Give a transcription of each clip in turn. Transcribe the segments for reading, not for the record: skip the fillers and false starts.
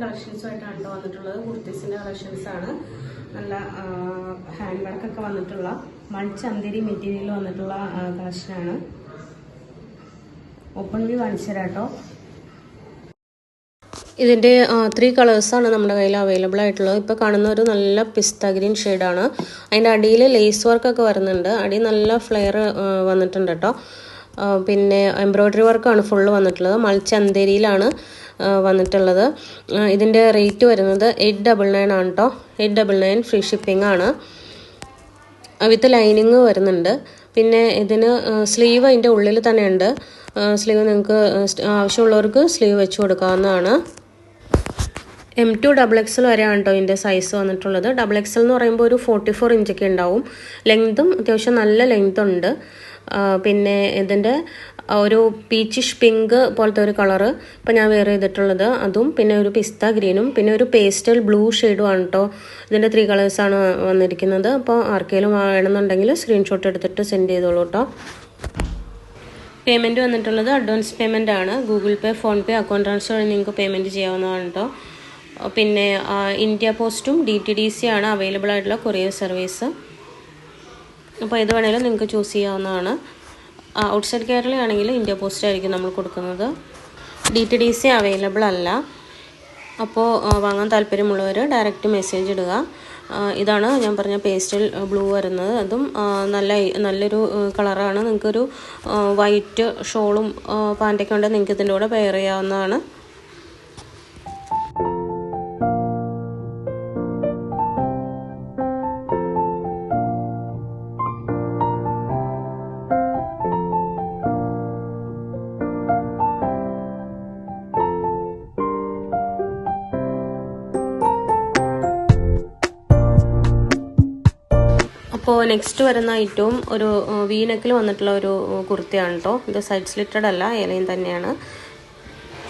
കളക്ഷൻസുമായിട്ടാണ് കേട്ടോ വന്നിട്ടുള്ളത്. കുർത്തീസിന്റെ കളക്ഷൻസ് ആണ്. നല്ല ഹാൻഡ് വർക്ക് ഒക്കെ വന്നിട്ടുള്ള മൾച്ചന്തരി മെറ്റീരിയൽ വന്നിട്ടുള്ള കളക്ഷനാണ്. ഓപ്പൺ വ്യൂ കാണിച്ചു തരാം കേട്ടോ. ഇതിൻ്റെ 3 കളേഴ്സാണ് നമ്മുടെ കയ്യിൽ അവൈലബിൾ ആയിട്ടുള്ളത്. ഇപ്പോൾ കാണുന്ന ഒരു നല്ല പിസ്ത ഗ്രീൻ ഷെയ്ഡാണ്. അതിൻ്റെ അടിയിൽ ലേസ് വർക്കൊക്കെ വരുന്നുണ്ട്. അടി നല്ല ഫ്ലെയർ വന്നിട്ടുണ്ട് കേട്ടോ. പിന്നെ എംബ്രോയ്ഡറി വർക്കാണ് ഫുള്ള് വന്നിട്ടുള്ളത്. മൾച്ചന്തരിയിലാണ് വന്നിട്ടുള്ളത്. ഇതിൻ്റെ റേറ്റ് വരുന്നത് 899 ആണ് കേട്ടോ. 899 ഫ്രീ ഷിപ്പിംഗ് ആണ്. വിത്ത് ലൈനിങ് വരുന്നുണ്ട്. പിന്നെ ഇതിന് സ്ലീവ് അതിൻ്റെ ഉള്ളിൽ തന്നെ ഉണ്ട്. സ്ലീവ് നിങ്ങൾക്ക് ആവശ്യമുള്ളവർക്ക് സ്ലീവ് വെച്ച് കൊടുക്കാവുന്നതാണ്. M2 XXL വരെയാണ് കേട്ടോ ഇതിൻ്റെ സൈസ് വന്നിട്ടുള്ളത്. XXL എന്ന് പറയുമ്പോൾ ഒരു 44 ഇഞ്ചൊക്കെ ഉണ്ടാവും. ലെങ്തും അത്യാവശ്യം നല്ല ലെങ്ത് ഉണ്ട്. പിന്നെ ഇതിൻ്റെ ഒരു പീച്ചിഷ് പിങ്ക് പോലത്തെ ഒരു കളറ് ഇപ്പോൾ ഞാൻ വെയർ ചെയ്തിട്ടുള്ളത് അതും, പിന്നെ ഒരു പിസ്ത ഗ്രീനും, പിന്നെ ഒരു പേസ്റ്റൽ ബ്ലൂ ഷെയ്ഡും ആണ് കേട്ടോ. ഇതിൻ്റെ 3 കളേഴ്സാണ് വന്നിരിക്കുന്നത്. അപ്പോൾ ആർക്കെങ്കിലും വേണമെന്നുണ്ടെങ്കിൽ സ്ക്രീൻഷോട്ട് എടുത്തിട്ട് സെൻഡ് ചെയ്തോളൂ കേട്ടോ. പേയ്മെൻറ്റ് വന്നിട്ടുള്ളത് അഡ്വാൻസ് പേയ്മെൻ്റ് ആണ്. ഗൂഗിൾ പേ, ഫോൺ പേ, അക്കൗണ്ട് ട്രാൻസ്ഫർ വഴി നിങ്ങൾക്ക് പേയ്മെൻറ്റ് ചെയ്യാവുന്നതാണ് കേട്ടോ. പിന്നെ ഇന്ത്യ പോസ്റ്റും DTDC ആണ് അവൈലബിൾ ആയിട്ടുള്ള കൊറിയർ സർവീസ്. അപ്പോൾ ഇത് വേണമെങ്കിലും നിങ്ങൾക്ക് ചൂസ് ചെയ്യാവുന്നതാണ്. ഔട്ട്സൈഡ് കേരളയാണെങ്കിൽ ഇന്ത്യ പോസ്റ്റ് ആയിരിക്കും നമ്മൾ കൊടുക്കുന്നത്. DTDC അവൈലബിൾ അല്ല. അപ്പോൾ വാങ്ങാൻ താല്പര്യമുള്ളവർ ഡയറക്റ്റ് മെസ്സേജ് ഇടുക. ഇതാണ് ഞാൻ പറഞ്ഞ പേസ്റ്റൽ ബ്ലൂ വരുന്നത്. അതും നല്ലൊരു കളറാണ്. നിങ്ങൾക്കൊരു വൈറ്റ് ഷോളും പാൻറ്റൊക്കെ ഉണ്ടെങ്കിൽ നിങ്ങൾക്ക് ഇതിൻ്റെ കൂടെ പെയർ ചെയ്യാവുന്നതാണ്. അപ്പോൾ നെക്സ്റ്റ് വരുന്ന ഐറ്റവും ഒരു വീനെക്കിൽ വന്നിട്ടുള്ള ഒരു കുർത്തിയാണ് കേട്ടോ. ഇത് സൈഡ് സ്ലിറ്റഡ് അല്ല, ഏലയും തന്നെയാണ്.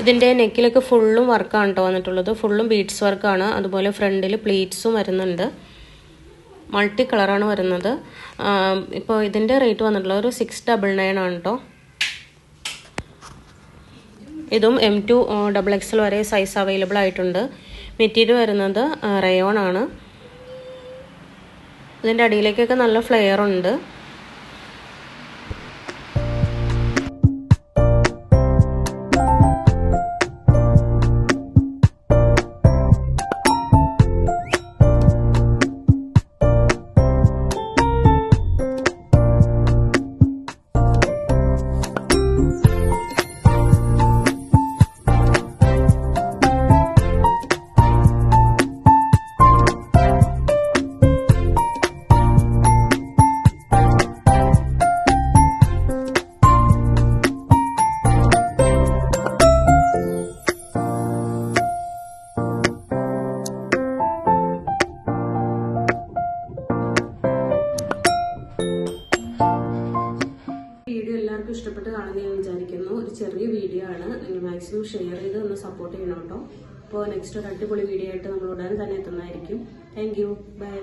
ഇതിൻ്റെ നെക്കിലൊക്കെ ഫുള്ളും വർക്കാണ് കേട്ടോ വന്നിട്ടുള്ളത്. ഫുള്ളും ബീഡ്സ് വർക്കാണ്. അതുപോലെ ഫ്രണ്ടിൽ പ്ലീറ്റ്സും വരുന്നുണ്ട്. മൾട്ടി കളറാണ് വരുന്നത്. ഇപ്പോൾ ഇതിൻ്റെ റേറ്റ് വന്നിട്ടുള്ളത് ഒരു 699 ആണ് കേട്ടോ. ഇതും M2 XXL വരെ സൈസ് അവൈലബിൾ ആയിട്ടുണ്ട്. മെറ്റീരിയൽ വരുന്നത് റയോൺ ആണ്. ഇതിൻ്റെ അടിയിലേക്കൊക്കെ നല്ല ഫ്ലെയർ ഉണ്ട്. വീഡിയോ എല്ലാവർക്കും ഇഷ്ടപ്പെട്ട് കാണുമെന്ന് ഞാൻ വിചാരിക്കുന്നു. ഒരു ചെറിയ വീഡിയോ ആണ്. നിങ്ങൾ മാക്സിമം ഷെയർ ചെയ്ത് ഒന്ന് സപ്പോർട്ട് ചെയ്യണം കേട്ടോ. അപ്പോൾ നെക്സ്റ്റ് ഒരു അടിപൊളി വീഡിയോ ആയിട്ട് നമ്മൾ ഉടനെ തന്നെ എത്തുന്നതായിരിക്കും. Thank you. ബൈ.